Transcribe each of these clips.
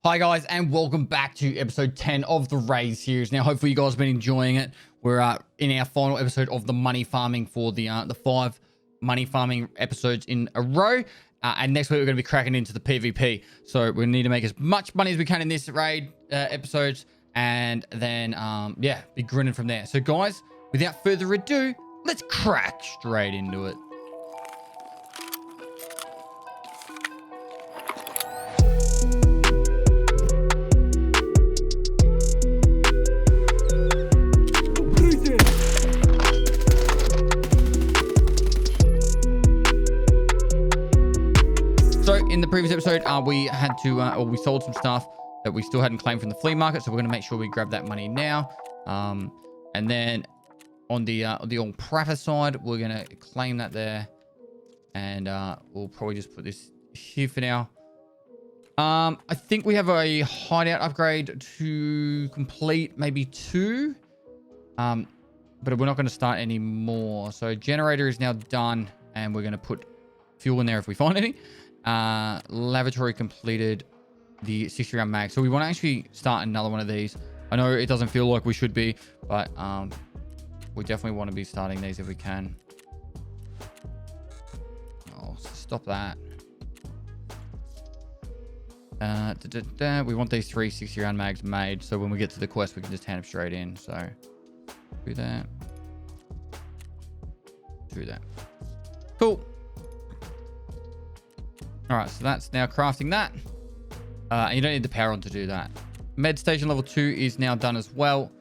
Hi guys, and welcome back to episode 10 of the Raid series. Now, hopefully you guys have been enjoying it. We're in our final episode of the money farming for the 5 money farming episodes in a row. And next week we're going to be cracking into the PvP. So we need to make as much money as we can in this raid episodes, and then yeah, be grinning from there. So guys, without further ado, let's crack straight into it. In the previous episode, we had to, or we sold some stuff that we still hadn't claimed from the flea market, so we're going to make sure we grab that money now. And then on the old Prapper side, we're going to claim that there, and we'll probably just put this here for now. I think we have a hideout upgrade to complete, maybe 2, but we're not going to start any more. So generator is now done, and we're going to put fuel in there if we find any. Lavatory completed, the 60 round mag. So we want to actually start another one of these. I know it doesn't feel like we should be, but we definitely want to be starting these if we can. Oh, stop that. We want these 3 60 round mags made, so when we get to the quest we can just hand them straight in. So do that, do that. Cool. All right, so that's now crafting that. And you don't need the power on to do that. Med station level 2 is now done as well,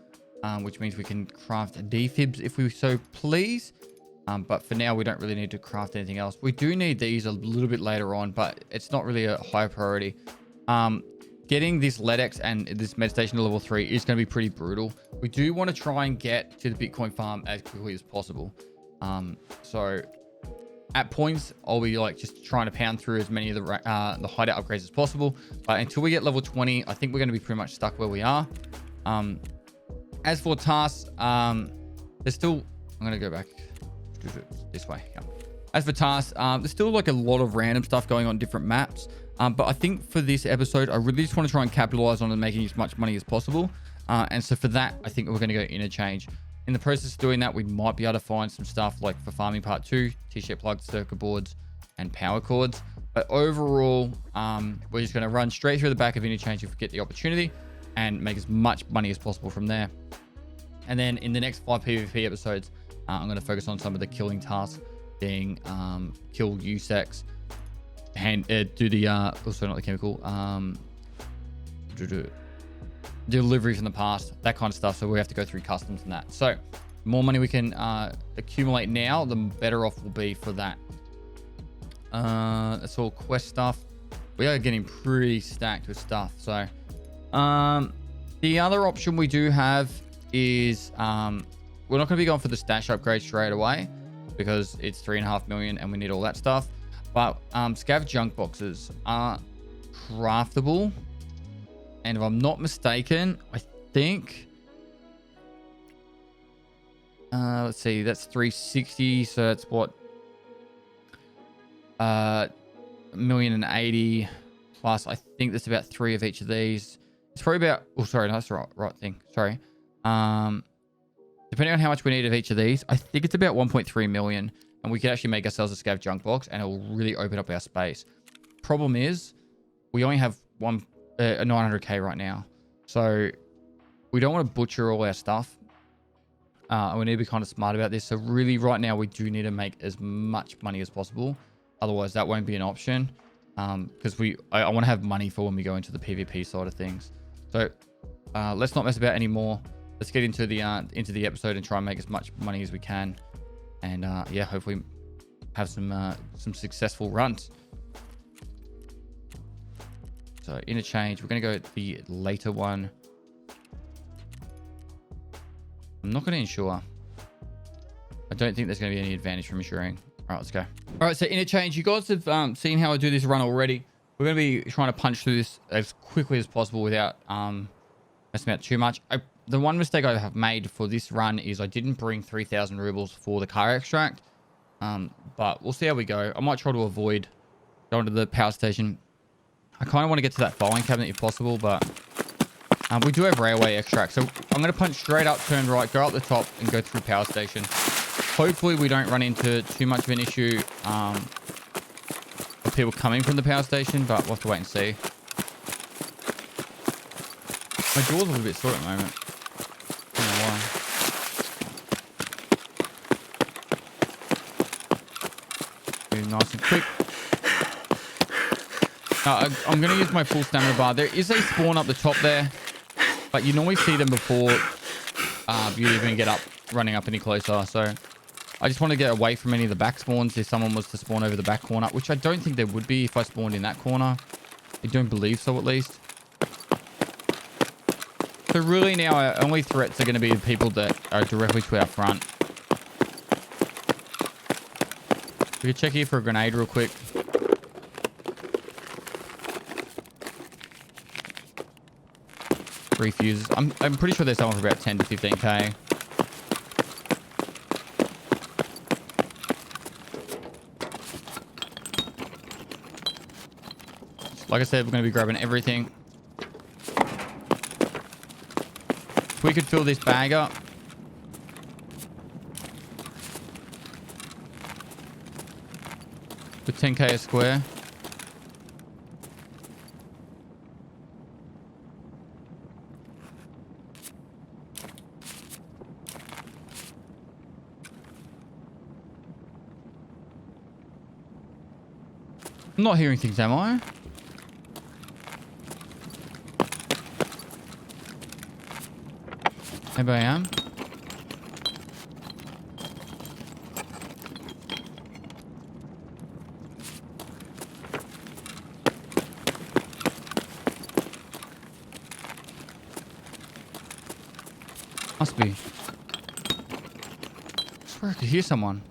which means we can craft defibs if we so please. But for now, we don't really need to craft anything else. We do need these a little bit later on, but it's not really a high priority. Getting this LEDX and this med station to level 3 is going to be pretty brutal. We do want to try and get to the Bitcoin farm as quickly as possible. So at points, I'll be like just trying to pound through as many of the hideout upgrades as possible. But until we get level 20, I think we're going to be pretty much stuck where we are. As for tasks, there's still... I'm going to go back this way. Yeah. As for tasks, there's still like a lot of random stuff going on different maps. But I think for this episode, I really just want to try and capitalize on and making as much money as possible. And so for that, I think we're going to go interchange. In the process of doing that, we might be able to find some stuff like for farming part 2, t-shirt plugs, circuit boards, and power cords. But overall, we're just going to run straight through the back of interchange if we get the opportunity and make as much money as possible from there. And then in the next 5 PvP episodes, I'm going to focus on some of the killing tasks, being kill USEX, and do the, also not the chemical, deliveries in the past, that kind of stuff. So we have to go through customs and that. So the more money we can accumulate now, the better off we'll be for that. That's all quest stuff. We are getting pretty stacked with stuff. So the other option we do have is we're not going to be going for the stash upgrade straight away because it's 3.5 million and we need all that stuff. But scav junk boxes are craftable. And if I'm not mistaken, I think, let's see, that's 360. So that's what, 1,080,000 plus. I think there's about 3 of each of these. It's probably about, oh, sorry, no, that's the right thing. Sorry. Depending on how much we need of each of these, I think it's about 1.3 million. And we could actually make ourselves a scav junk box and it will really open up our space. Problem is, we only have a 900k right now, so we don't want to butcher all our stuff. We need to be kind of smart about this. So really right now we do need to make as much money as possible, otherwise that won't be an option, because I want to have money for when we go into the PvP side of things. So let's not mess about anymore. Let's get into the episode and try and make as much money as we can, and yeah, hopefully have some successful runs. So interchange, we're going to go the later one. I'm not going to insure. I don't think there's going to be any advantage from insuring. All right, let's go. All right, so interchange, you guys have seen how I do this run already. We're going to be trying to punch through this as quickly as possible without messing about too much. The one mistake I have made for this run is I didn't bring 3,000 rubles for the car extract. But we'll see how we go. I might try to avoid going to the power station I kind of want to get to that filing cabinet if possible, but we do have railway extract. So I'm going to punch straight up, turn right, go up the top, and go through power station. Hopefully we don't run into too much of an issue of people coming from the power station, but we'll have to wait and see. My jaw's a little bit sore at the moment. I don't know why. Do nice and quick. I'm going to use my full stamina bar. There is a spawn up the top there, but you normally see them before you even get up, running up any closer. So I just want to get away from any of the back spawns if someone was to spawn over the back corner, which I don't think there would be if I spawned in that corner. I don't believe so, at least. So really now our only threats are going to be the people that are directly to our front. We can check here for a grenade real quick. 3 fuses. I'm pretty sure there's someone for about 10 to 15k. Like I said, we're going to be grabbing everything. If we could fill this bag up. With 10k a square. I'm not hearing things, am I? Maybe I am. Must be. I swear I could hear someone.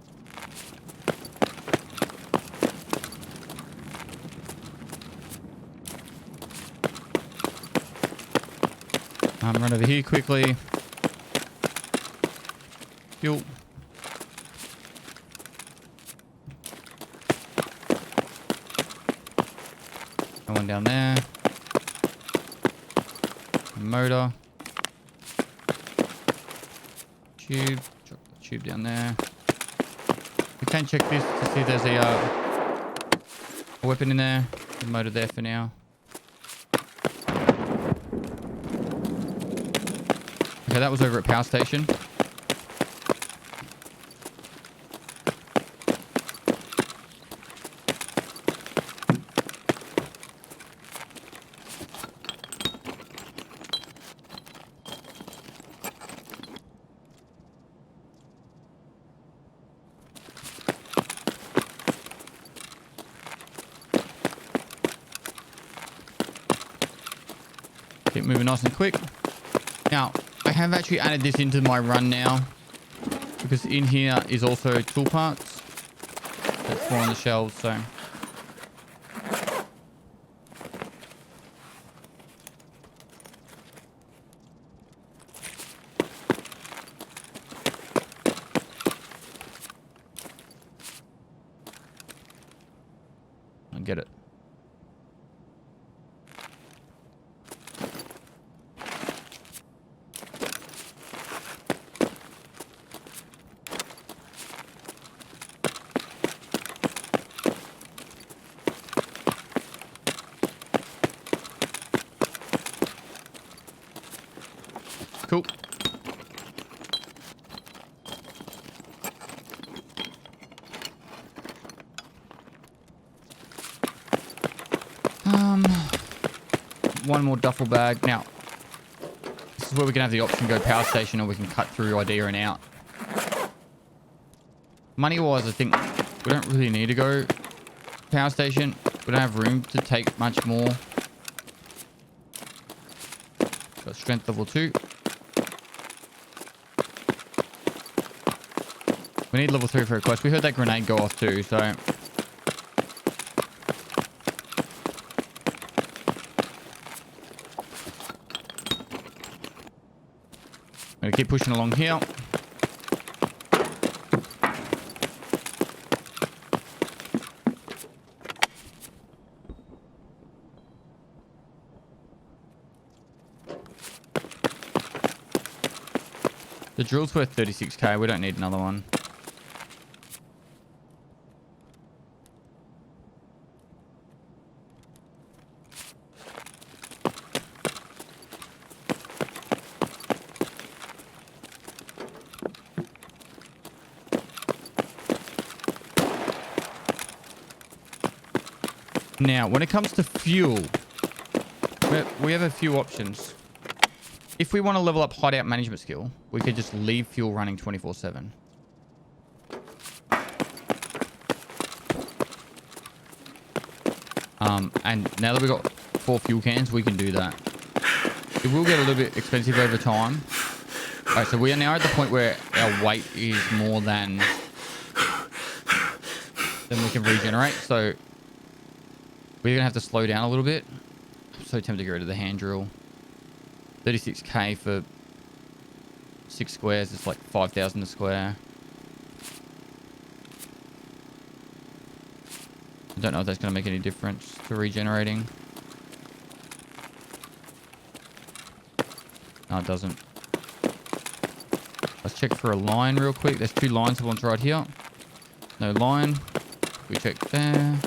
Run over here quickly. Fuel. No one down there. Motor. Tube. Drop the tube down there. We can check this to see if there's a weapon in there. The motor there for now. Okay, that was over at power station. Keep moving nice and quick. Now, I have actually added this into my run now because in here is also tool parts that's more on the shelves, so I get it. Cool. One more duffel bag. Now, this is where we can have the option to go power station or we can cut through idea and out. Money-wise, I think we don't really need to go power station. We don't have room to take much more. Got strength level 2. We need level 3 for a quest. We heard that grenade go off too, so... I'm going to keep pushing along here. The drill's worth 36k. We don't need another one. Now, when it comes to fuel, we have a few options. If we want to level up hideout management skill, we could just leave fuel running 24/7. And now that we've got 4 fuel cans, we can do that. It will get a little bit expensive over time. All right, so we are now at the point where our weight is more than we can regenerate. So we're going to have to slow down a little bit. I'm so tempted to get rid of the hand drill. 36k for 6 squares. It's like 5,000 a square. I don't know if that's going to make any difference to regenerating. No, it doesn't. Let's check for a line real quick. There's 2 lines. One's right here. No line. We check there.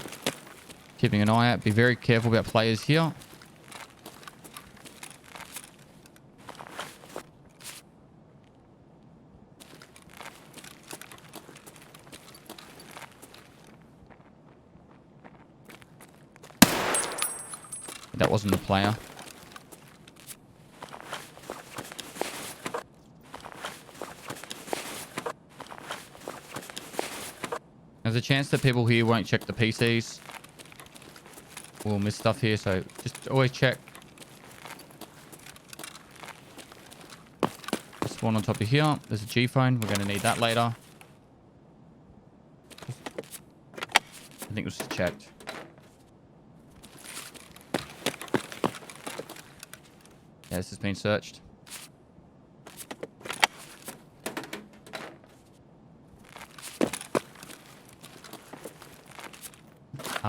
Keeping an eye out. Be very careful about players here. That wasn't the player. There's a chance that people here won't check the PCs. We'll miss stuff here, so just always check. Spawn on top of here. There's a G phone. We're going to need that later. I think it was checked. Yeah, this has been searched.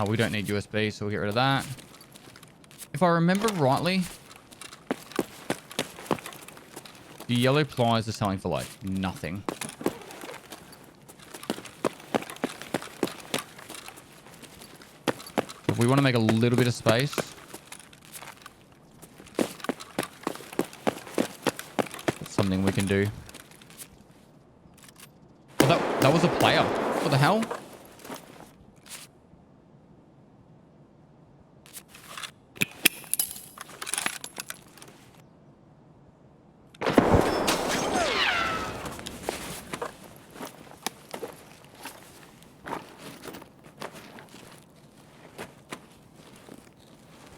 We don't need USB, so we'll get rid of that. If I remember rightly, the yellow pliers are selling for like nothing. If we want to make a little bit of space, that's something we can do. Oh, that was a player. What the hell?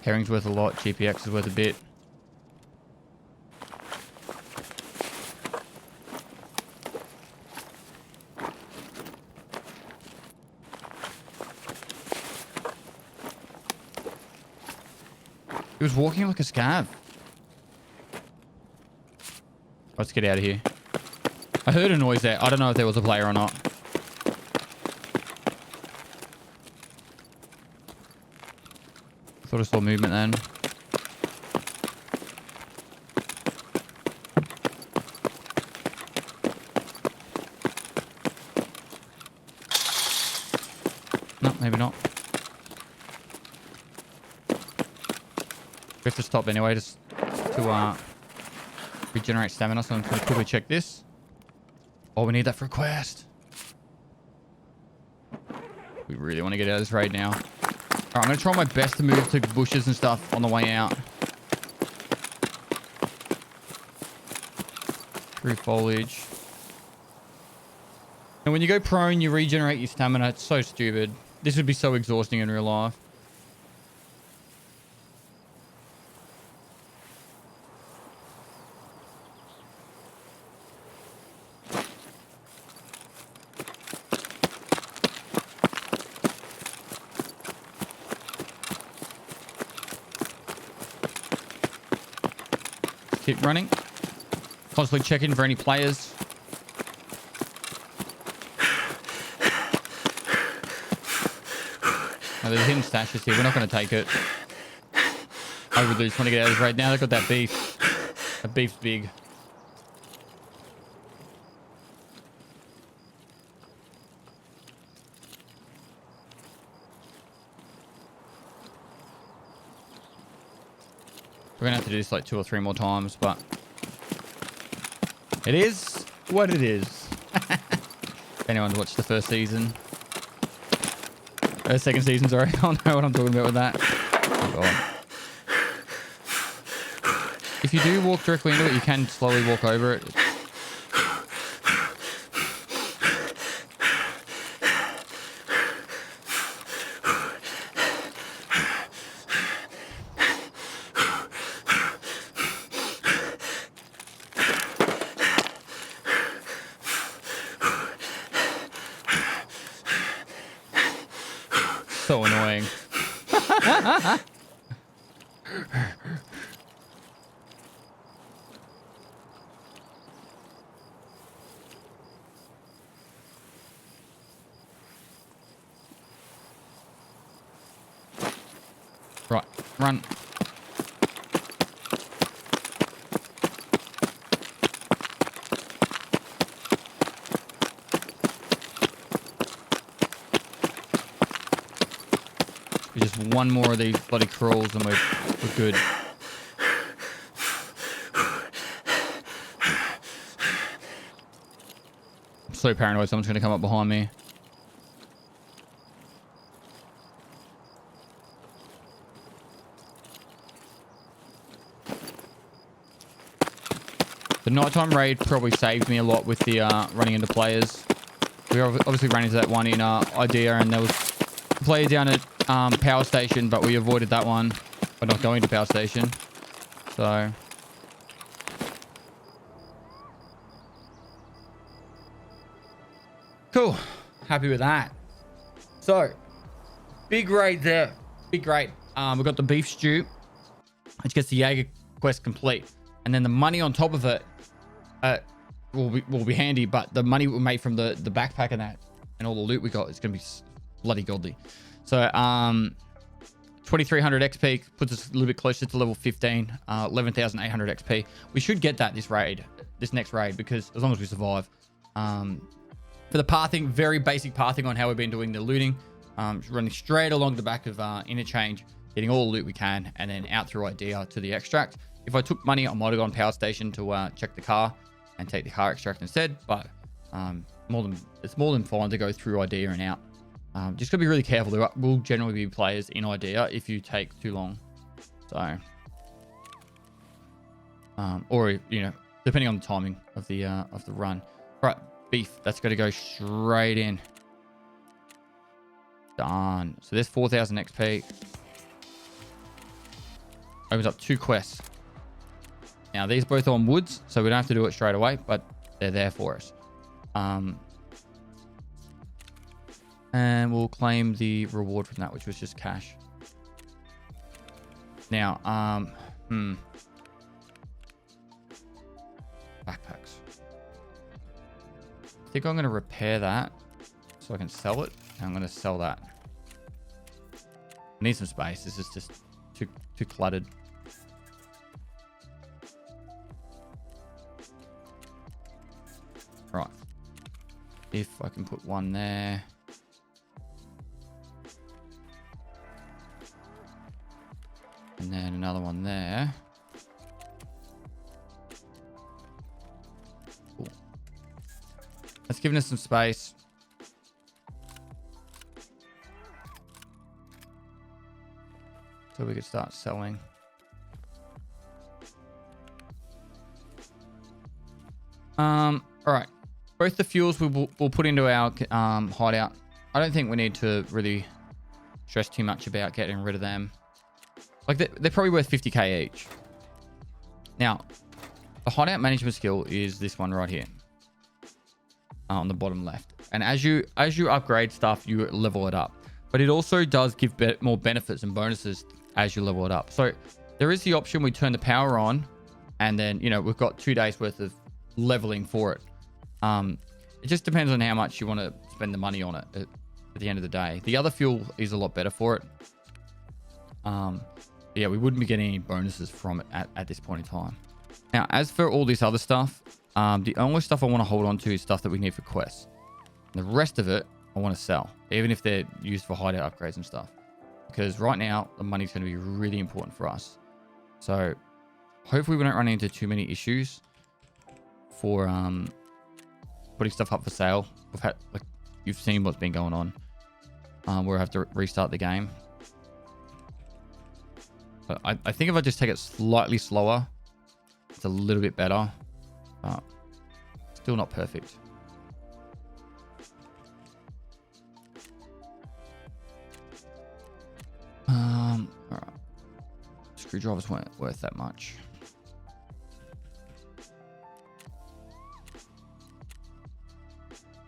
Herring's worth a lot. GPX is worth a bit. He was walking like a scav. Let's get out of here. I heard a noise there. I don't know if there was a player or not. Thought I saw movement then. No, maybe not. We have to stop anyway just to regenerate stamina, so I'm going to quickly check this. Oh, we need that for a quest. We really want to get out of this raid now. Alright, I'm going to try my best to move to bushes and stuff on the way out. Through foliage. And when you go prone, you regenerate your stamina. It's so stupid. This would be so exhausting in real life. Keep running. Constantly checking for any players. Oh, there's hidden stashes here. We're not going to take it. I really just want to get out of this raid now. They've got that beef. That beef's big. We're going to have to do this like 2 or 3 more times, but it is what it is. If anyone's watched the first season. Second season, sorry. I don't know what I'm talking about with that. Oh, God. If you do walk directly into it, you can slowly walk over it. So annoying. Right, run. Just one more of these bloody crawls and we're good. I'm so paranoid someone's going to come up behind me. The nighttime raid probably saved me a lot with the running into players. We obviously ran into that one in Idea, and there was a player down at Power Station, but we avoided that one by not going to Power Station. So cool. Happy with that. So big raid there. Big raid. We got the beef stew, which gets the Jaeger quest complete. And then the money on top of it will be handy, but the money we made from the backpack and that and all the loot we got is going to be bloody godly. So 2300 XP puts us a little bit closer to level 15, 11,800 XP. We should get that this next raid, because as long as we survive. For the pathing, very basic pathing on how we've been doing the looting. Running straight along the back of interchange, getting all the loot we can, and then out through Idea to the extract. If I took money, I might have gone Power Station to check the car and take the car extract instead. But it's more than fine to go through Idea and out. Just gotta be really careful. There will generally be players in Idea if you take too long. So, or you know, depending on the timing of the run. Right, beef. That's got to go straight in. Done. So there's 4,000 XP. Opens up 2 quests. Now these both are on woods, so we don't have to do it straight away, but they're there for us. And we'll claim the reward from that, which was just cash. Now, backpacks. I think I'm going to repair that so I can sell it. And I'm going to sell that. I need some space. This is just too cluttered. Right. If I can put one there. And then another one there. Cool. That's giving us some space. So we could start selling. All right. Both the fuels we'll put into our hideout. I don't think we need to really stress too much about getting rid of them. Like they're probably worth 50k each. Now, the hideout management skill is this one right here on the bottom left. And as you upgrade stuff, you level it up. But it also does give more benefits and bonuses as you level it up. So there is the option we turn the power on, and then we've got 2 days worth of leveling for it. It just depends on how much you want to spend the money on it at the end of the day. The other fuel is a lot better for it. Yeah, we wouldn't be getting any bonuses from it at this point in time. Now, as for all this other stuff, the only stuff I want to hold on to is stuff that we need for quests. The rest of it, I want to sell, even if they're used for hideout upgrades and stuff. Because right now, the money's going to be really important for us. So hopefully we don't run into too many issues for putting stuff up for sale. We've had, like, you've seen what's been going on, where I have to restart the game. But I think if I just take it slightly slower, it's a little bit better, but still not perfect. All right. Screwdrivers weren't worth that much.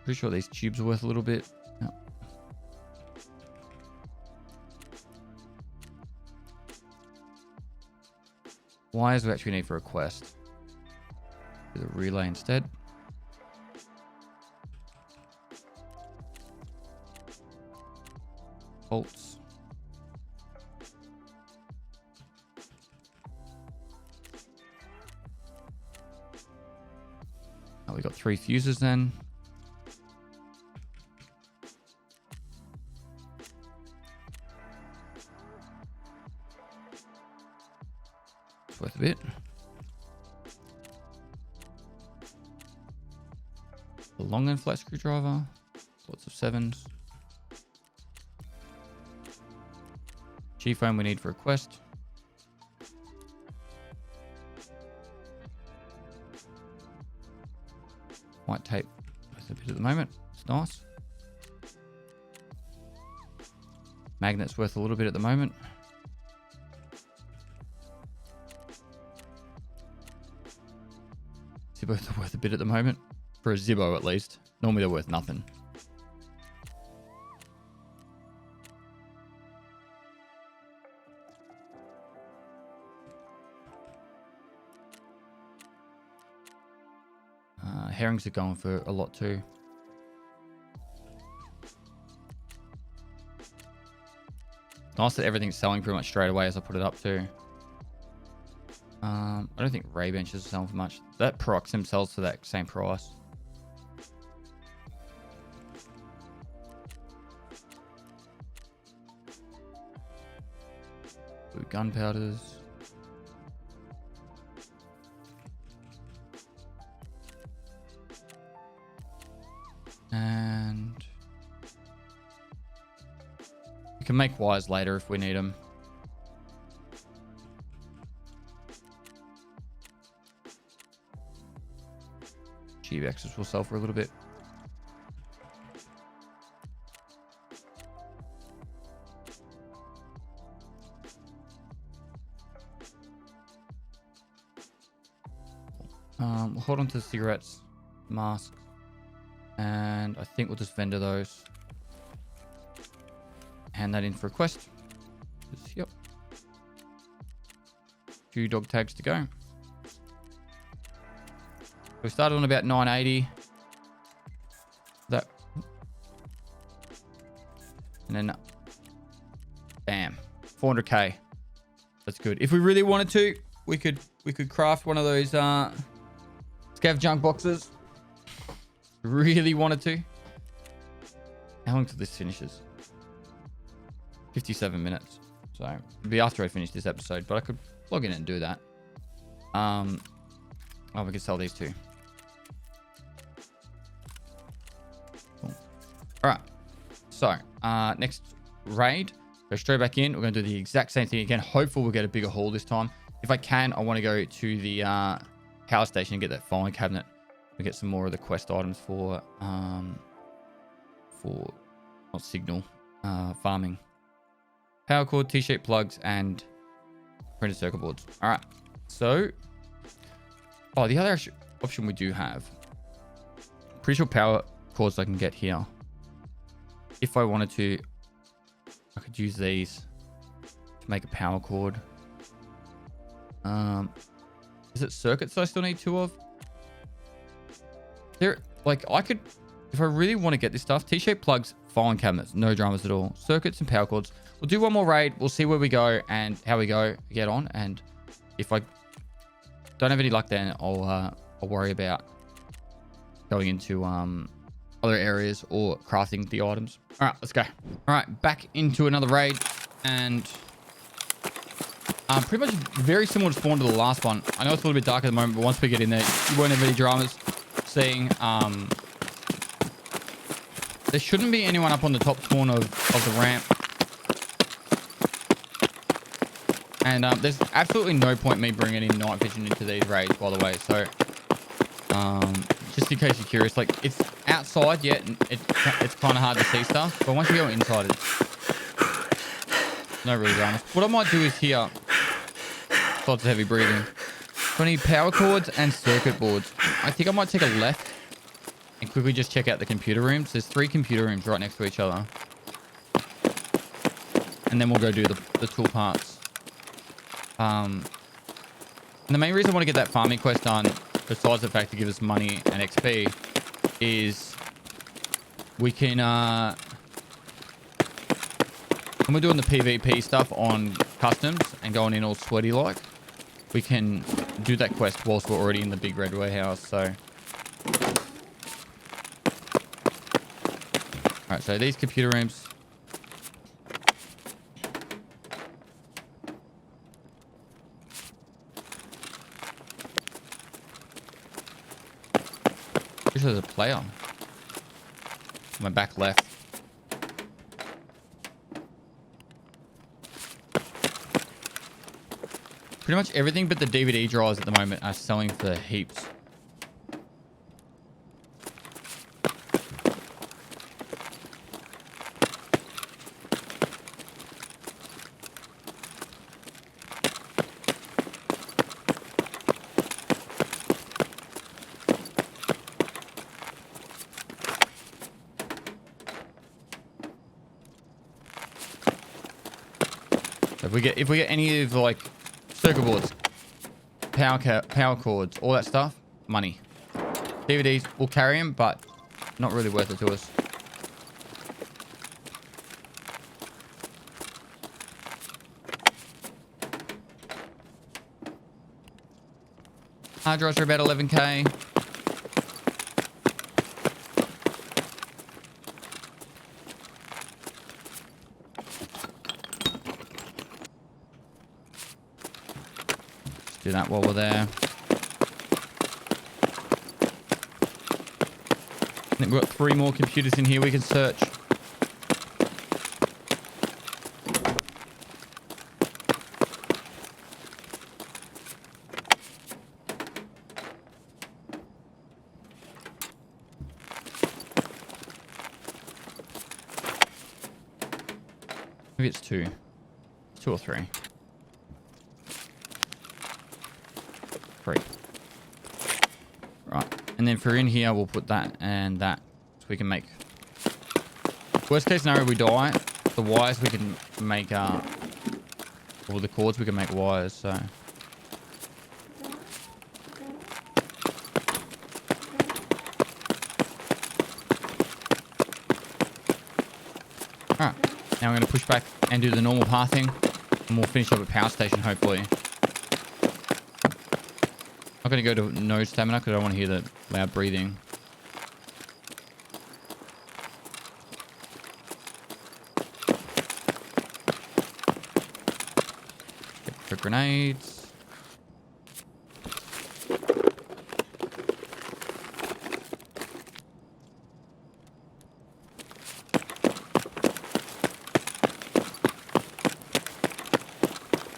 Pretty sure these tubes are worth a little bit. Yeah. Wires we actually need for a quest. Do the relay instead. Bolts. Oh, we got 3 fuses then. It's worth a bit. The long and flat screwdriver. Lots of 7s. G-foam we need for a quest. White tape worth a bit at the moment. It's nice. Magnets worth a little bit at the moment. Zibbos are worth a bit at the moment. For a Zibbo at least. Normally they're worth nothing. Herrings are going for a lot too. Nice that everything's selling pretty much straight away as I put it up too. I don't think Ray benches are selling for much. That Proxim sells for that same price. Blue gunpowders. And we can make wires later if we need them. G-Vexes will sell for a little bit. We'll hold on to the cigarettes, mask. And I think we'll just vendor those. Hand that in for a quest. Yep. 2 dog tags to go. We started on about 980. That. And then, bam, 400k. That's good. If we really wanted to, we could craft one of those scav junk boxes. Really wanted to. How long till this finishes? 57 minutes. So it'll be after I finish this episode, but I could log in and do that. Oh, we could sell these too. Cool. All right. So next raid, go straight back in. We're going to do the exact same thing again. Hopefully we'll get a bigger haul this time. If I can, I want to go to the power station and get that filing cabinet. We get some more of the quest items for not signal, farming. Power cord, T-shape plugs, and printed circuit boards. All right. So, the other option we do have, pretty sure power cords I can get here. If I wanted to, I could use these to make a power cord. Is it circuits I still need 2 of? Like I could, if I really want to get this stuff, T-shaped plugs, filing cabinets, no dramas at all. Circuits and power cords. We'll do one more raid. We'll see where we go and how we get on. And if I don't have any luck, then I'll worry about going into other areas or crafting the items. All right, let's go. All right, back into another raid, and Pretty much very similar to spawn to the last one. I know it's a little bit dark at the moment, but once we get in there, you won't have any dramas seeing. There shouldn't be anyone up on the top spawn of the ramp. And there's absolutely no point me bringing in night vision into these raids, by the way. So, just in case you're curious, like, it's outside yet, it's kind of hard to see stuff. But once you go inside, it's no real dramas. What I might do is here, lots of heavy breathing. So I need power cords and circuit boards. I think I might take a left and quickly just check out the computer rooms. There's 3 computer rooms right next to each other. And then we'll go do the tool parts. And the main reason I want to get that farming quest done, besides the fact to give us money and XP, is we can, when we're doing the PvP stuff on customs and going in all sweaty like, we can do that quest whilst we're already in the big red warehouse. So, alright, so these computer rooms. There's a player. My back left. Pretty much everything but the DVD drives at the moment are selling for heaps. If we get any of like circuit boards, power cords, all that stuff, money. DVDs, we'll carry them, but not really worth it to us. Hard drives are about 11k. Do that while we're there. I think we've got 3 more computers in here we can search. Maybe it's 2. 2 or 3. 3. Right, and then for in here we'll put that and that, so we can make, worst case scenario we die, the wires we can make or the cords we can make wires. So alright, now I'm going to push back and do the normal pathing, and we'll finish up at power station hopefully. I'm not going to go to no stamina because I don't want to hear the loud breathing. For grenades.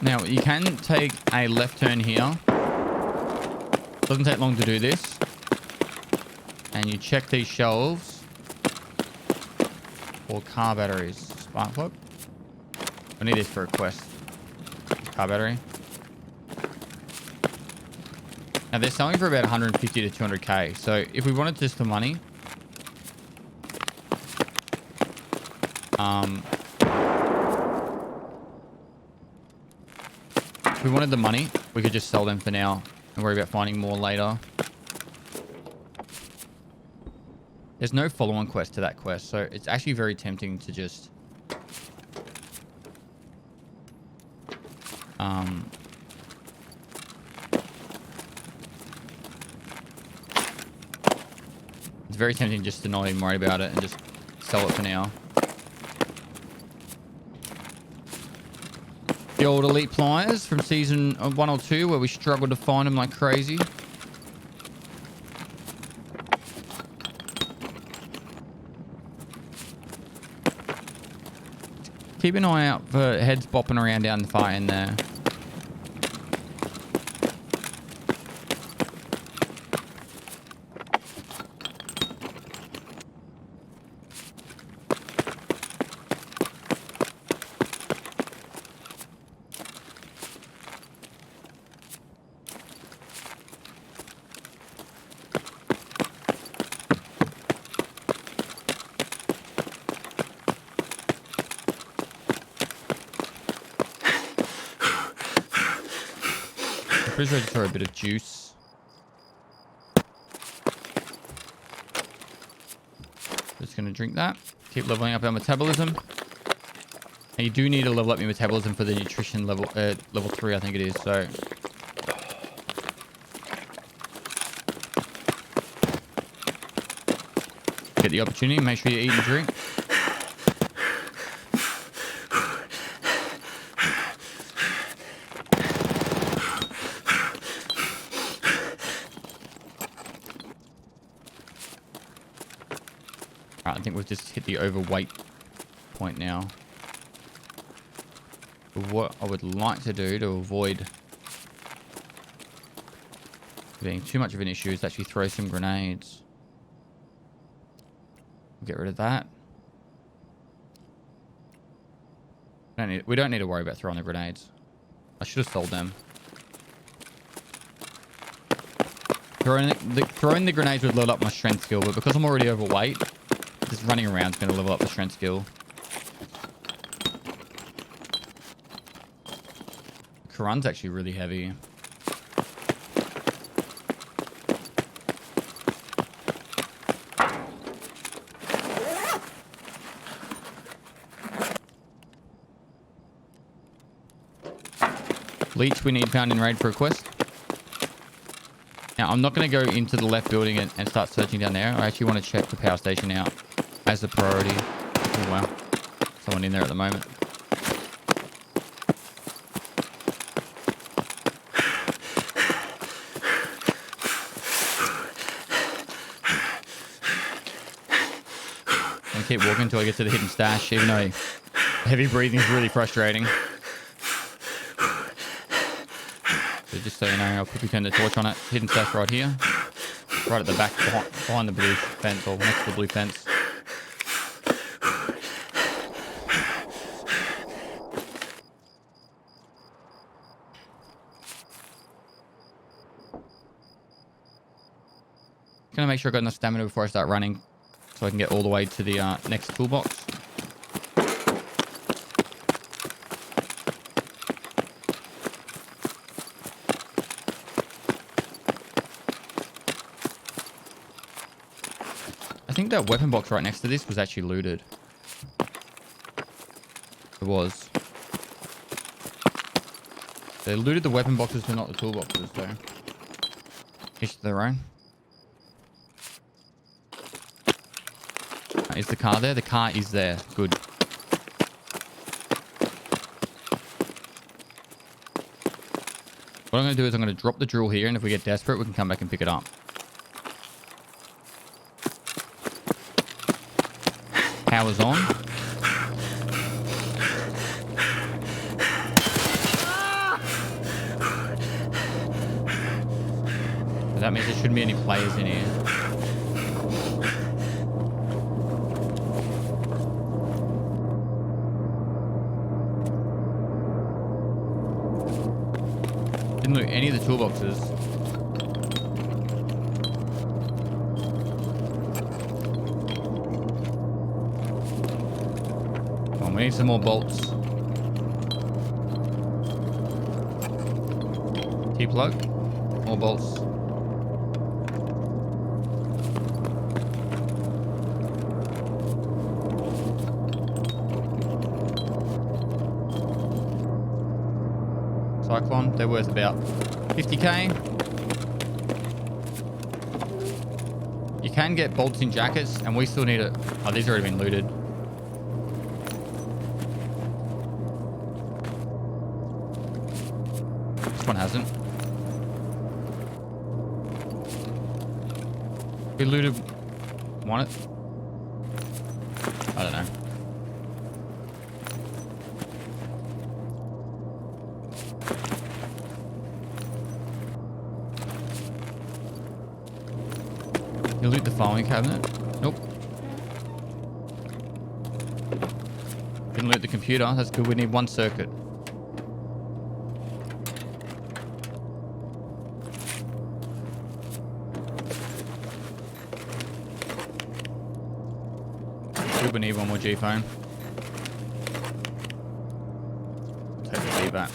Now, you can take a left turn here. Doesn't take long to do this. And you check these shelves for car batteries. Spark plug. I need this for a quest. Car battery. Now they're selling for about 150 to 200k. So if we wanted just the money, if we wanted the money, we could just sell them for now and worry about finding more later. There's no follow-on quest to that quest, so it's actually very tempting to just it's very tempting just to not even worry about it and just sell it for now. The The old elite pliers from season 1 or 2 where we struggled to find them like crazy. Keep an eye out for heads bopping around down the far end there. Pretty sure I just throw a bit of juice. Just going to drink that. Keep leveling up our metabolism. And you do need to level up your metabolism for the nutrition level, level 3, I think it is. So get the opportunity. Make sure you eat and drink. I think we've just hit the overweight point now. But what I would like to do to avoid being too much of an issue is actually throw some grenades. Get rid of that. We don't need to worry about throwing the grenades. I should have sold them. Throwing the grenades would level up my strength skill, but because I'm already overweight, just running around is going to level up the strength skill. Quran's actually really heavy. Leech we need found in raid for a quest. Now I'm not going to go into the left building and start searching down there. I actually want to check the power station out as a priority. Oh wow, someone in there at the moment. I'm going to keep walking until I get to the hidden stash, even though heavy breathing is really frustrating. So just so you know, I'll quickly turn the torch on it. Hidden stash right here. Right at the back, behind the blue fence, or next to the blue fence. Gonna make sure I got enough stamina before I start running, so I can get all the way to the next toolbox. I think that weapon box right next to this was actually looted. It was. They looted the weapon boxes, but not the toolboxes, so each to their own. Is the car there? The car is there. Good. What I'm going to do is I'm going to drop the drill here, and if we get desperate, we can come back and pick it up. Power's on. So that means there shouldn't be any players in here. Didn't loot any of the toolboxes. Come on, we need some more bolts. T-plug. More bolts. Cyclone, they're worth about 50k. You can get bolts in jackets, and we still need it. Oh, these have already been looted. This one hasn't. We looted one. I don't know. You loot the filing cabinet? Nope. Didn't loot the computer. That's good. We need one circuit. We need one more G phone. Take the G back.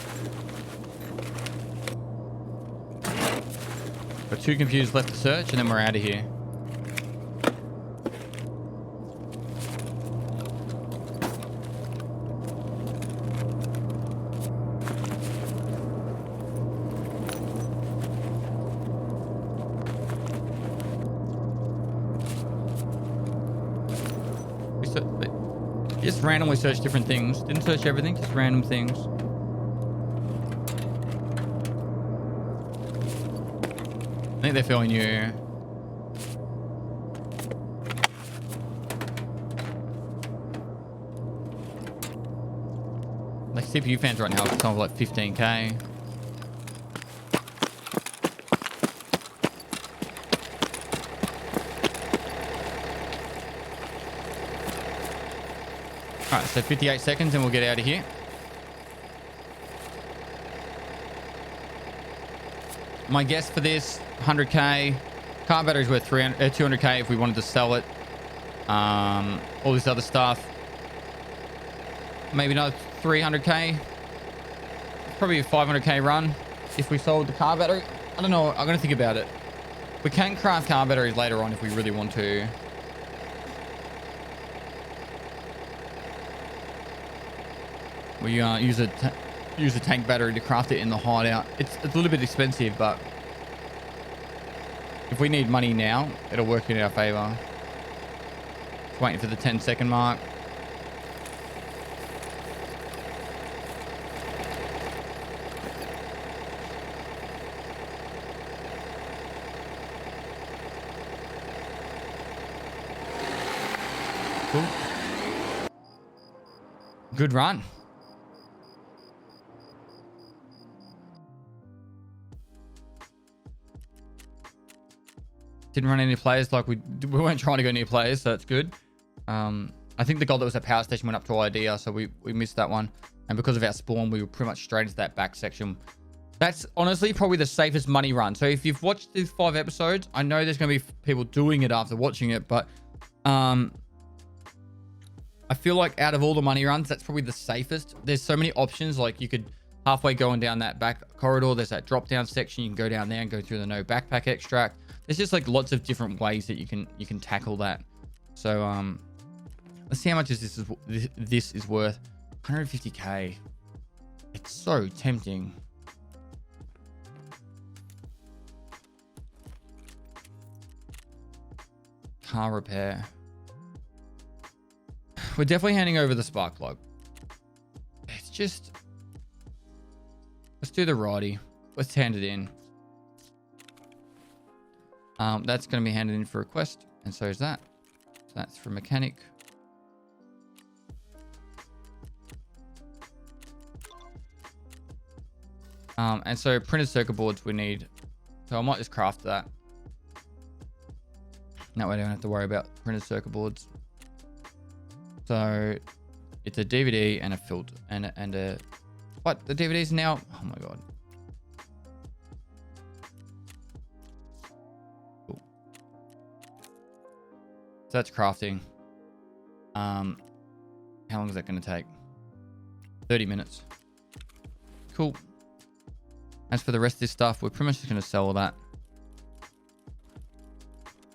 Got 2 computers left to search, and then we're out of here. Just randomly search different things. Didn't search everything, just random things. I think they're fairly new. Like CPU fans right now, it's kind of like 15k. Alright, so 58 seconds and we'll get out of here. My guess for this, 100k. Car battery's worth 200k if we wanted to sell it. All this other stuff. Maybe another 300k. Probably a 500k run if we sold the car battery. I don't know. I'm going to think about it. We can craft car batteries later on if we really want to. We use a tank battery to craft it in the hideout. It's a little bit expensive, but if we need money now, it'll work in our favor. Just waiting for the 10-second mark. Cool. Good run. Didn't run any players. Like we weren't trying to go near players, so that's good. I think the goal that was at power station went up to idea, so we missed that one. And because of our spawn, we were pretty much straight into that back section. That's honestly probably the safest money run. So if you've watched these 5 episodes, I know there's going to be people doing it after watching it, but I feel like out of all the money runs, that's probably the safest. There's so many options. Like you could halfway going down that back corridor, there's that drop down section. You can go down there and go through the no backpack extract. There's just like lots of different ways that you can tackle that. So let's see how much this is worth. 150k. It's so tempting. Car repair. We're definitely handing over the spark plug. It's just, let's do the righty. Let's hand it in. That's going to be handed in for request, and so is that. So that's for mechanic. And so printed circuit boards we need. So I might just craft that. That way I don't have to worry about printed circuit boards. So it's a DVD and a filter and a what? The DVD's now. Oh my god. Cool. So that's crafting. How long is that going to take? 30 minutes. Cool. As for the rest of this stuff, we're pretty much just going to sell all that.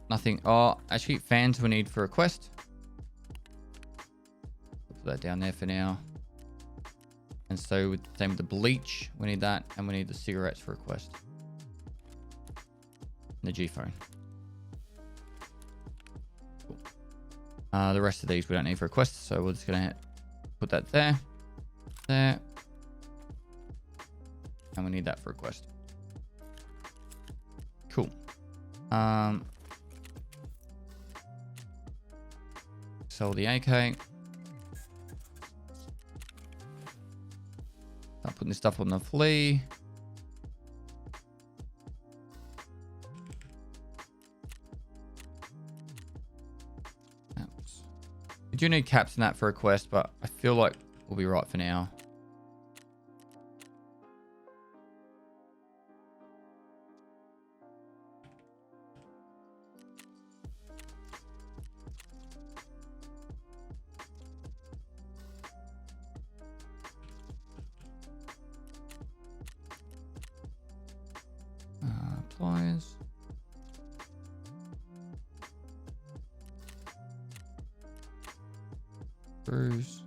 Nothing. Oh, actually, fans we need for a quest. Put that down there for now. And so, with same with the bleach, we need that, and we need the cigarettes for a quest. And the G phone. Cool. The rest of these we don't need for a quest, so we're just gonna put that there, there, and we need that for a quest. Cool. Sell the AK. Start putting this stuff on the flea. Caps. We do need caps in that for a quest, but I feel like we'll be right for now. Pliers. Screws.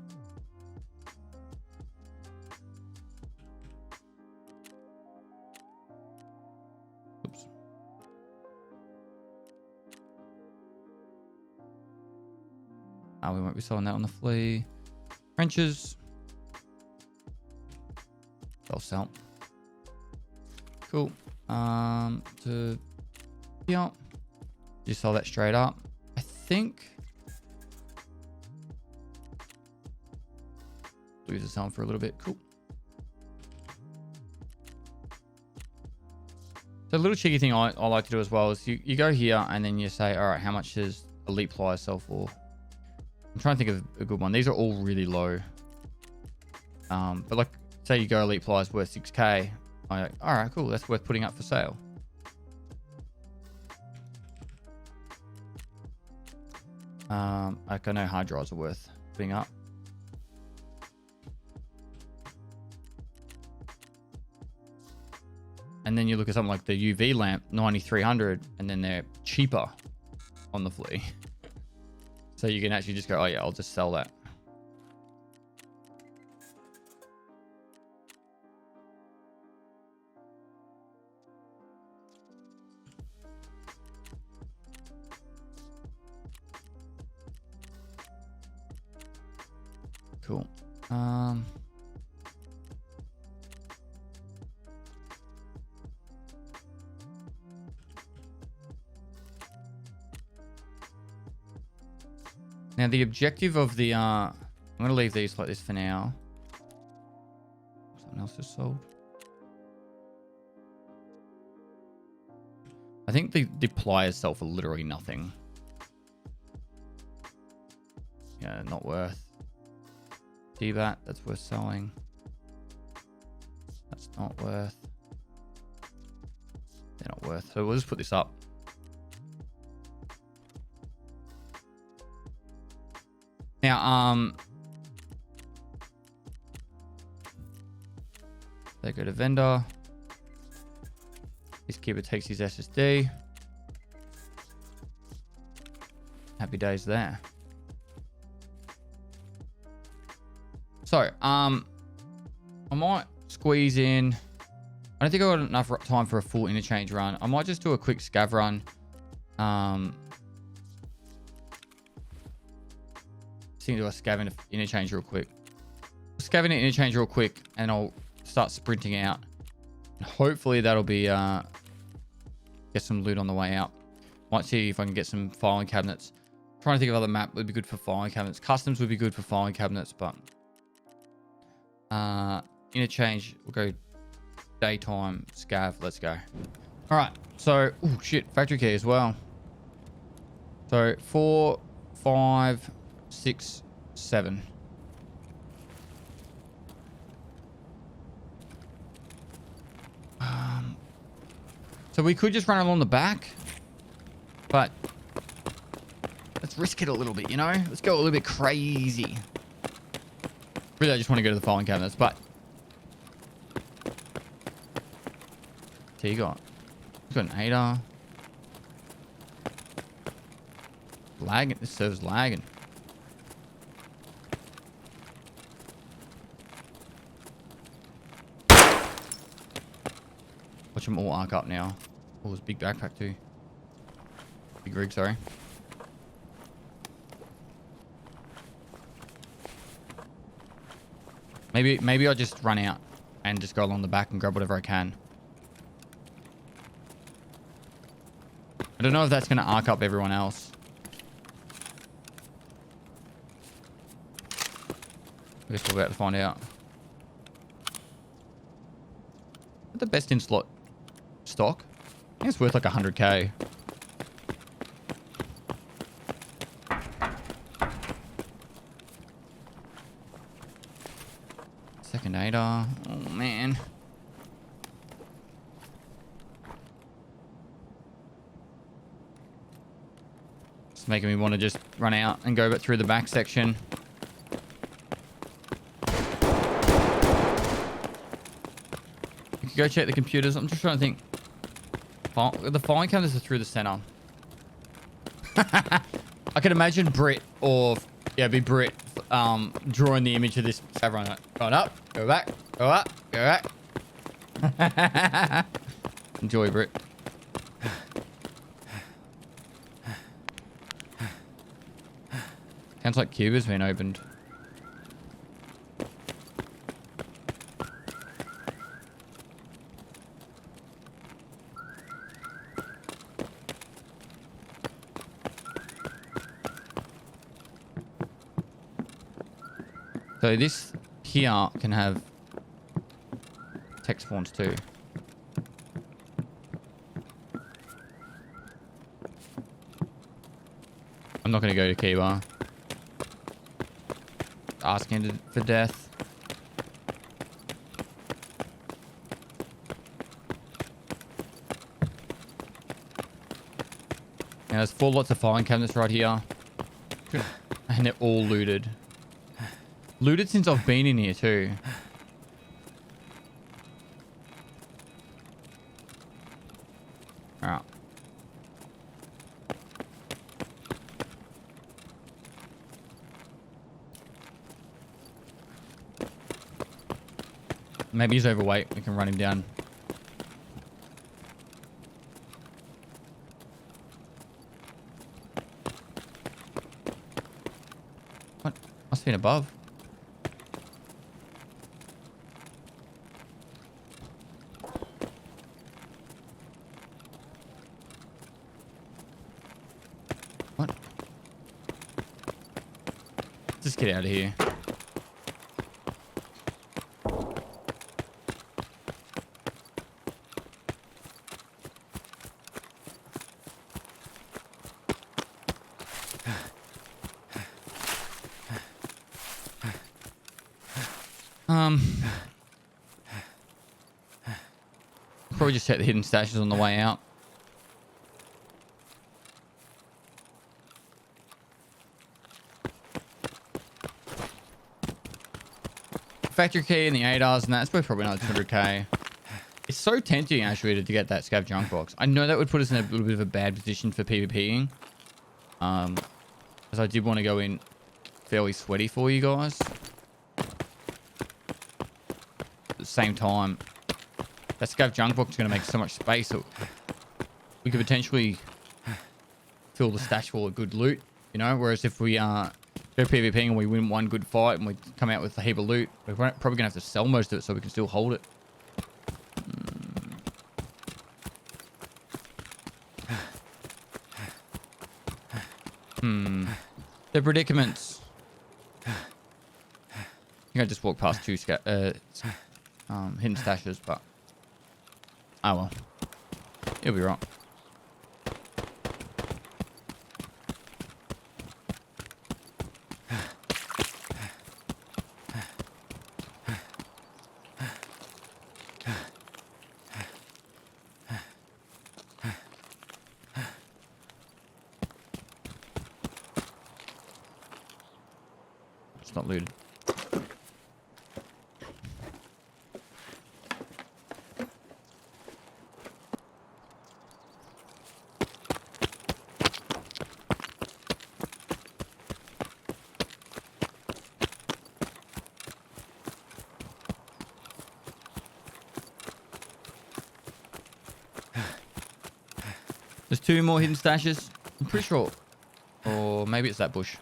Oops. We won't be selling that on the flea. Wrenches. They'll sell. Cool. To yeah, just sell that straight up. I think lose the sound for a little bit. Cool. So a little cheeky thing I like to do as well is you go here and then you say, all right, how much does elite pliers sell for? I'm trying to think of a good one. These are all really low. But like say you go elite pliers worth 6k. I'm like, all right, cool. That's worth putting up for sale. Like I know hard drives are worth putting up. And then you look at something like the UV lamp, 9300, and then they're cheaper on the flea. So you can actually just go, oh yeah, I'll just sell that. Cool. Now the objective of the I'm gonna leave these like this for now. Something else is sold. I think the pliers sell for literally nothing. Yeah, not worth. D-bat, that's worth selling. That's not worth. They're not worth. So we'll just put this up. Now, they go to vendor. This keeper takes his SSD. Happy days there. So, I might squeeze in. I don't think I got enough time for a full interchange run. I might just do a quick scav run. Do a scav in interchange real quick. Scav in interchange real quick, and I'll start sprinting out. And hopefully that'll be get some loot on the way out. Might see if I can get some filing cabinets. Trying to think of other map would be good for filing cabinets. Customs would be good for filing cabinets, but interchange, we'll go daytime scav. Let's go. All right. So, oh shit, factory key as well. So 4, 5, 6, 7. So we could just run along the back, but let's risk it a little bit, you know? Let's go a little bit crazy. Really, I just want to go to the filing cabinets, but so you got an 8R. Lagging. This server's lagging. Watch them all arc up now. Oh, there's a big backpack too. Big rig, sorry. Maybe I'll just run out and just go along the back and grab whatever I can. I don't know if that's going to arc up everyone else. I guess we're about to find out. The best in slot stock? I think it's worth like 100k. Second ADAR. Oh man. It's making me want to just run out and go back through the back section. You could go check the computers. I'm just trying to think. The firing cameras are through the center. I can imagine Brit or it'd be Brit drawing the image of this everyone going up, go back, go up, go back. Enjoy, Brit. Sounds like Cuba's been opened. So this here can have tech spawns too. I'm not going to go to Kiba. Asking for death. Now there's 4 lots of filing cabinets right here. And they're all looted. Looted since I've been in here too. Alright. Maybe he's overweight. We can run him down. What? Must have been above. What? Let's just get out of here. Probably just set the hidden stashes on the way out. Factory key and the ADARs and that's probably another 200k. It's so tempting actually to get that scav junk box. I know that would put us in a little bit of a bad position for PvPing. As I did want to go in fairly sweaty for you guys. At the same time, that scav junk box is going to make so much space that we could potentially fill the stash full of good loot, you know? Whereas if we go PvPing and we win one good fight and we come out with a heap of loot, we're probably going to have to sell most of it so we can still hold it. The predicaments. I think I just walked past 2 hidden stashes, but oh well, it'll be right. It's not looted. There's 2 more hidden stashes. I'm pretty sure. Or maybe it's that bush.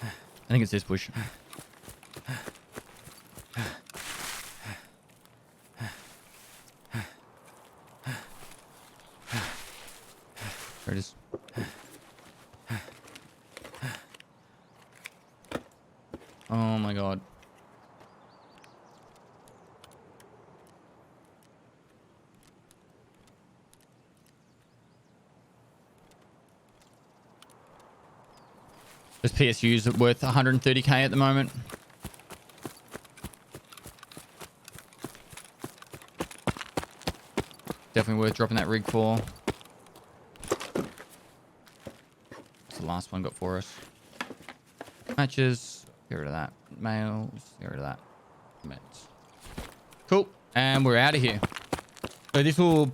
I think it's this bush. There it is. Oh my god. Those PSUs are worth 130k at the moment. Definitely worth dropping that rig for. What's the last one got for us? Matches. Get rid of that. Mails. Get rid of that. Meds. Cool. And we're out of here. So this will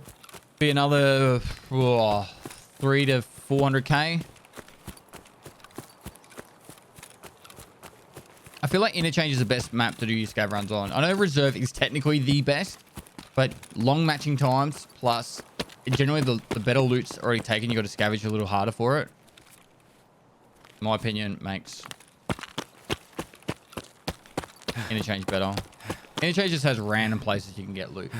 be another 3 to 400k. I feel like Interchange is the best map to do your scav runs on. I know Reserve is technically the best, but long matching times plus generally the better loot's already taken. You got to scavenge a little harder for it. In my opinion, makes Interchange better. Interchange just has random places you can get loot.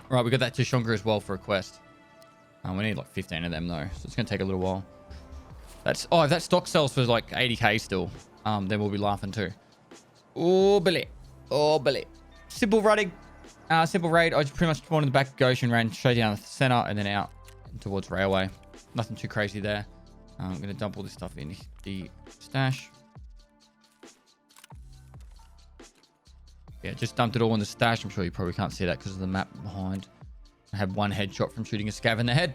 Right, we got that Tushonka as well for a quest. We need like 15 of them though, so it's gonna take a little while. That's if that stock sells for like 80k still, then we'll be laughing too. Oh Billy, oh Billy. Simple running, simple raid. I just pretty much spawned in the back of Goshen, ran straight down the center and then out towards Railway. Nothing too crazy there. I'm gonna dump all this stuff in the stash. Yeah, just dumped it all in the stash. I'm sure you probably can't see that because of the map behind. I had one headshot from shooting a scav in the head.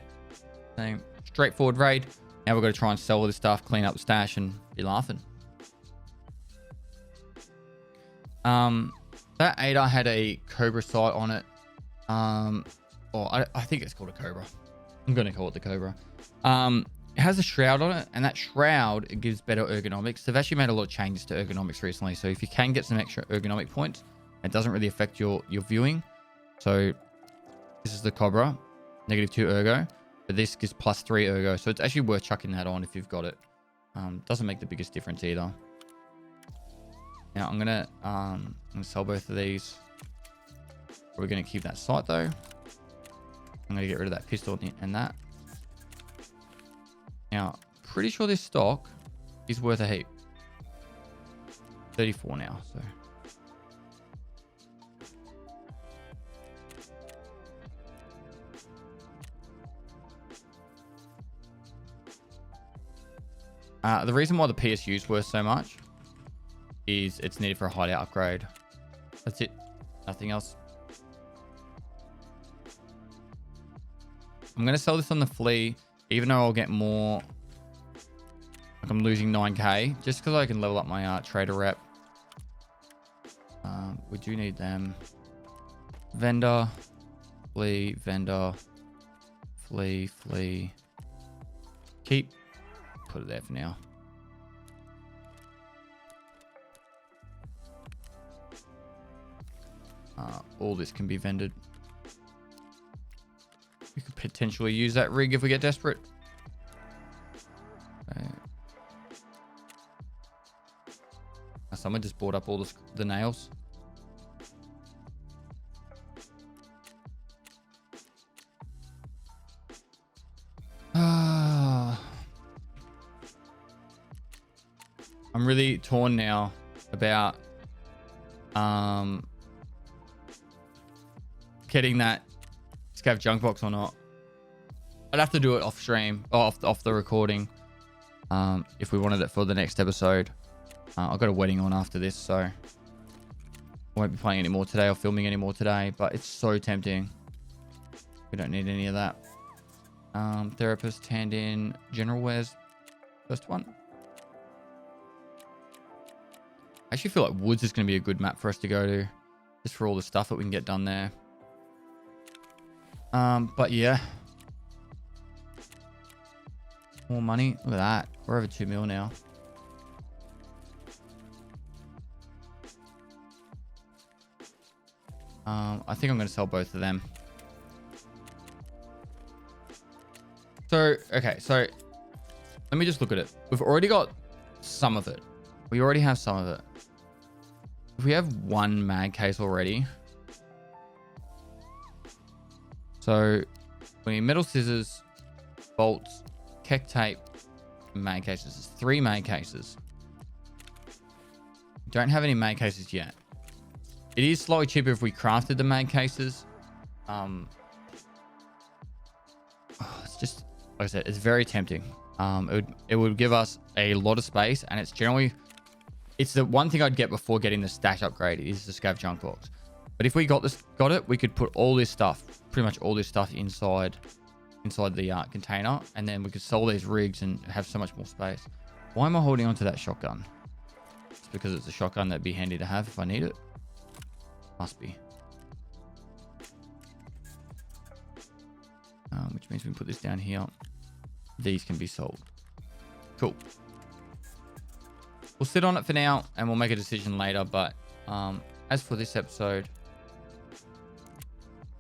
Same straightforward raid. Now we've got to try and sell all this stuff, clean up the stash, and be laughing. That ADA had a Cobra sight on it. Or I think it's called a Cobra. I'm going to call it the Cobra. It has a shroud on it, and that shroud, it gives better ergonomics. They've actually made a lot of changes to ergonomics recently. So if you can get some extra ergonomic points, it doesn't really affect your viewing. So this is the Cobra, -2 ergo. But this gives +3 ergo. So it's actually worth chucking that on if you've got it. Doesn't make the biggest difference either. Now I'm gonna sell both of these. We're gonna keep that sight though. I'm gonna get rid of that pistol and that. Now, pretty sure this stock is worth a heap. 34 now, so. The reason why the PSU is worth so much is it's needed for a hideout upgrade. That's it. Nothing else. I'm going to sell this on the flea, even though I'll get more. Like I'm losing 9k just because I can level up my trader rep. We do need them. Vendor, flea, vendor, flea. Keep. Put it there for now. All this can be vended. We could potentially use that rig if we get desperate. Okay. Someone just bought up all the nails. I'm really torn now about getting that scav junk box or not. I'd have to do it off stream, off the recording, if we wanted it for the next episode. I've got a wedding on after this, so I won't be playing anymore today or filming anymore today, but it's so tempting. We don't need any of that. Therapist, hand in, general wares, first one. I actually feel like Woods is going to be a good map for us to go to, just for all the stuff that we can get done there. But yeah. More money. Look at that. We're over 2 mil now. I think I'm going to sell both of them. So, okay. So, let me just look at it. We've already got some of it. We already have some of it. If we have one mag case already. So, we need metal scissors, bolts, keck tape, main cases. There's 3 main cases. Don't have any main cases yet. It is slightly cheaper if we crafted the main cases. It's just, like I said, it's very tempting. It would give us a lot of space, and it's the one thing I'd get before getting the stash upgrade is the scav junk box. But if we got it, we could put all this stuff, pretty much all this stuff inside the container, and then we could sell these rigs and have so much more space. Why am I holding on to that shotgun? It's because it's a shotgun that'd be handy to have if I need it. Must be. Which means we can put this down here. These can be sold. Cool. We'll sit on it for now and we'll make a decision later. But as for this episode,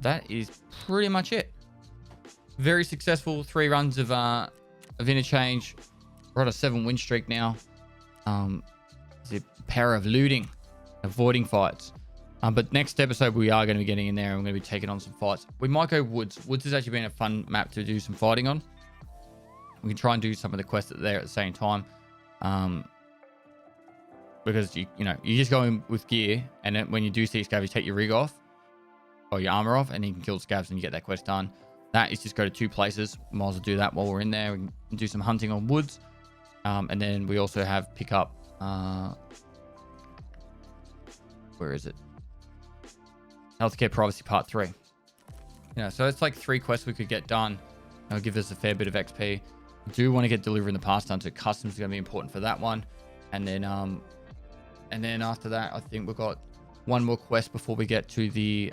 that is pretty much it. Very successful 3 runs of interchange. We're on a 7 win streak now. The power of looting, avoiding fights. But next episode, we are going to be getting in there and we're going to be taking on some fights. We might go woods. Woods has actually been a fun map to do some fighting on. We can try and do some of the quests there at the same time. Because, you just go in with gear, and then when you do see scavs, you take your rig off or your armor off, and you can kill scavs and you get that quest done. That is just go to 2 places. Might as well do that while we're in there. We can do some hunting on woods. And then we also have pick up... where is it? Healthcare Privacy Part 3. So it's like 3 quests we could get done. It'll give us a fair bit of XP. We do want to get Deliver in the Past done, so customs is going to be important for that one. And then after that, I think we've got 1 more quest before we get to the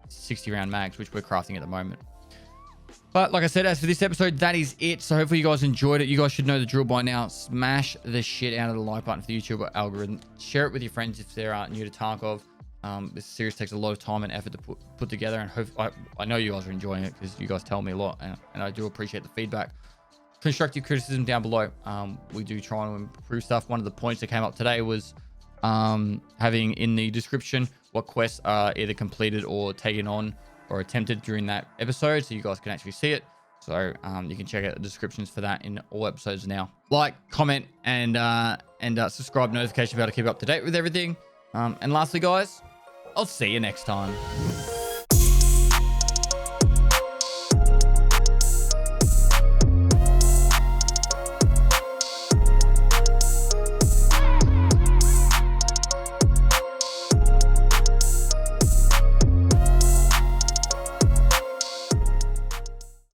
60 round mags, which we're crafting at the moment. But like I said, as for this episode, that is it. So hopefully you guys enjoyed it. You guys should know the drill by now. Smash the shit out of the like button for the YouTube algorithm. Share it with your friends if they're new to Tarkov. This series takes a lot of time and effort to put together, and I know you guys are enjoying it because you guys tell me a lot, and I do appreciate the feedback. Constructive criticism down below. We do try and improve stuff. One of the points that came up today was having in the description what quests are either completed or taken on or attempted during that episode, so you guys can actually see it. So you can check out the descriptions for that in all episodes now. Like, comment, and subscribe, notification bell to keep up to date with everything. And lastly, guys, I'll see you next time.